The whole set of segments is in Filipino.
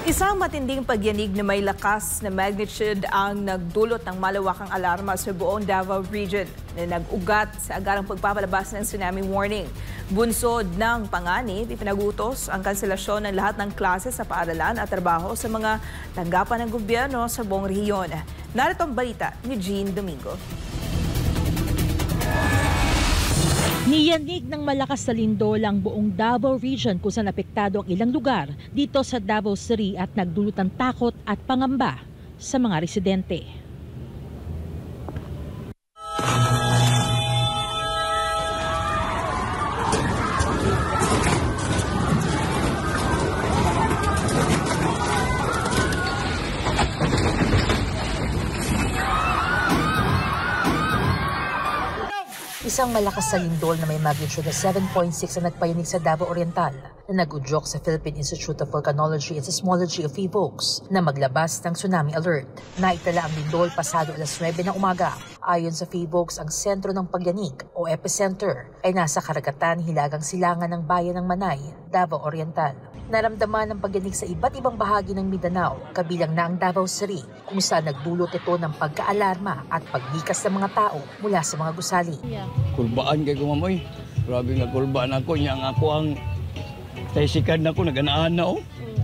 Isang matinding pagyanig na may lakas na magnitude ang nagdulot ng malawakang alarma sa buong Davao Region na nag-ugat sa agarang pagpapalabas ng tsunami warning. Bunsod ng panganib, ipinagutos ang kanselasyon ng lahat ng klase sa paaralan at trabaho sa mga tanggapan ng gobyerno sa buong rehiyon. Narito ang balita ni Jean Domingo. Niyanig ng malakas na lindol ang buong Davao Region kung saan apektado ang ilang lugar dito sa Davao City at nagdulot ng takot at pangamba sa mga residente. Isang malakas na lindol na may magnitude na 7.6 ang nagpayanig sa Davao Oriental na nag-udyok sa Philippine Institute of Volcanology and Seismology of PHIVOLCS na maglabas ng tsunami alert. Naitala ang lindol pasado alas 9 ng umaga. Ayon sa PHIVOLCS, ang sentro ng pagyanig o epicenter ay nasa karagatan hilagang silangan ng bayan ng Manay, Davao Oriental. Naramdaman ang pagyanig sa iba't ibang bahagi ng Mindanao, kabilang na ang Davao City, kung saan nagdulot ito ng pagkaalarma at paglikas ng mga tao mula sa mga gusali. Kulbaan kay ko mamoy. Grabe nga kulbaan ako. Yang ako ang tricycad na ko. Naganaan na oh.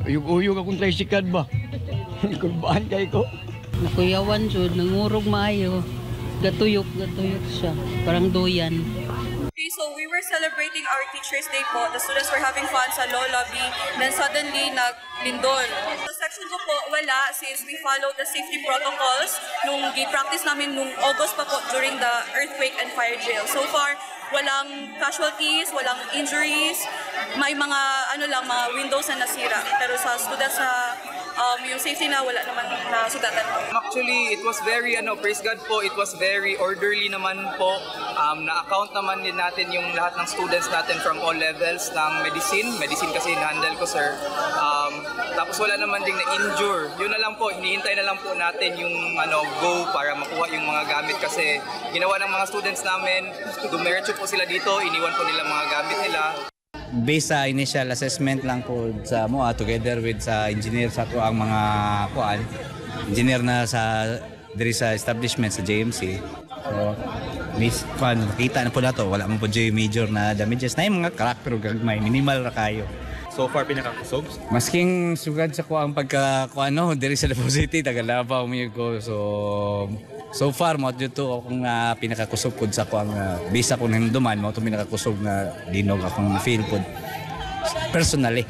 Uyog-uyog akong tricycad ba. Kulbaan kay ko. Nakuyawan jud, nangurog maayo. Gatuyok siya. Parang doyan. So we were celebrating our Teachers' Day po. The students were having fun sa law lobby. Then suddenly, naglindol. Sa section ko po, wala since we followed the safety protocols nung gi-practice namin nung August pa po during the earthquake and fire drill. So far, walang casualties, walang injuries. May mga mga windows na nasira. Pero sa students na yung safety na wala naman na sugatan po. Actually, it was very praise God po, it was very orderly naman po. Na-account naman din natin yung lahat ng students natin from all levels ng medicine kasi in-handle ko, sir. Tapos wala naman ding na-injure. Yun na lang po, hinihintay na lang po natin yung go para makuha yung mga gamit kasi ginawa ng mga students namin, dumiretso po sila dito, iniwan po nila mga gamit nila. Based sa initial assessment lang po sa MOA together with sa engineer sa ang mga engineer na sa diri sa establishment sa JMC. So nakita na po nato wala man po major na damages na yung mga karakter gagmay minimal ra kayo. So far pinakakusog? Masking sugad sa ko ang pagka diri sa Davao City Tagalabaw mi ko so far mo dito akong pinakakusog pud sa ko ang bisa ko nang duman mo to pinakakusog na dinog akong feel pud personally.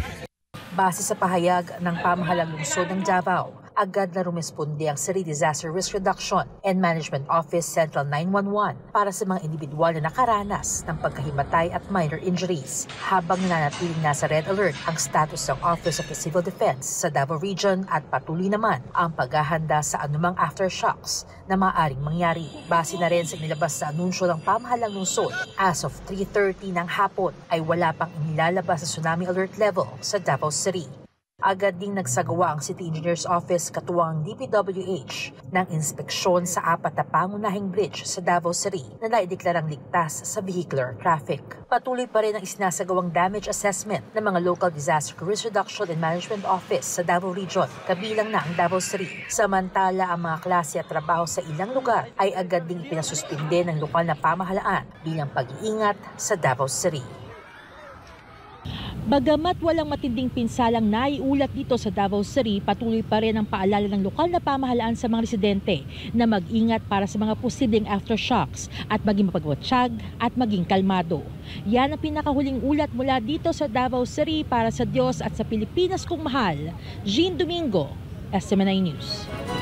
Base sa pahayag ng pamahalang lungsod ng Davao, agad na rumesponde ang City Disaster Risk Reduction and Management Office Central 911 para sa mga individual na nakaranas ng pagkahimatay at minor injuries, habang nananatiling nasa red alert ang status ng Office of the Civil Defense sa Davao Region at patuloy naman ang paghahanda sa anumang aftershocks na maaaring mangyari. Base na rin sa inilabas sa anunsyo ng pamahalang lungsod, as of 3:30 ng hapon ay wala pang inilalabas sa tsunami alert level sa Davao City. Agad ding nagsagawa ang City Engineer's Office katuwang DPWH ng inspeksyon sa 4 na pangunahing bridge sa Davao City na naideklarang ligtas sa vehicular traffic. Patuloy pa rin ang isinasagawang damage assessment ng mga Local Disaster Risk Reduction and Management Office sa Davao Region, kabilang na ang Davao City. Samantala, ang mga klase at trabaho sa ilang lugar ay agad ding pinasuspinde ng lokal na pamahalaan bilang pag-iingat sa Davao City. Bagamat walang matinding pinsalang naiulat dito sa Davao City, patuloy pa rin ang paalala ng lokal na pamahalaan sa mga residente na mag-ingat para sa mga posibleng aftershocks at maging mapagwatsyag at maging kalmado. Yan ang pinakahuling ulat mula dito sa Davao City para sa Diyos at sa Pilipinas kong mahal. Jean Domingo, SMNI News.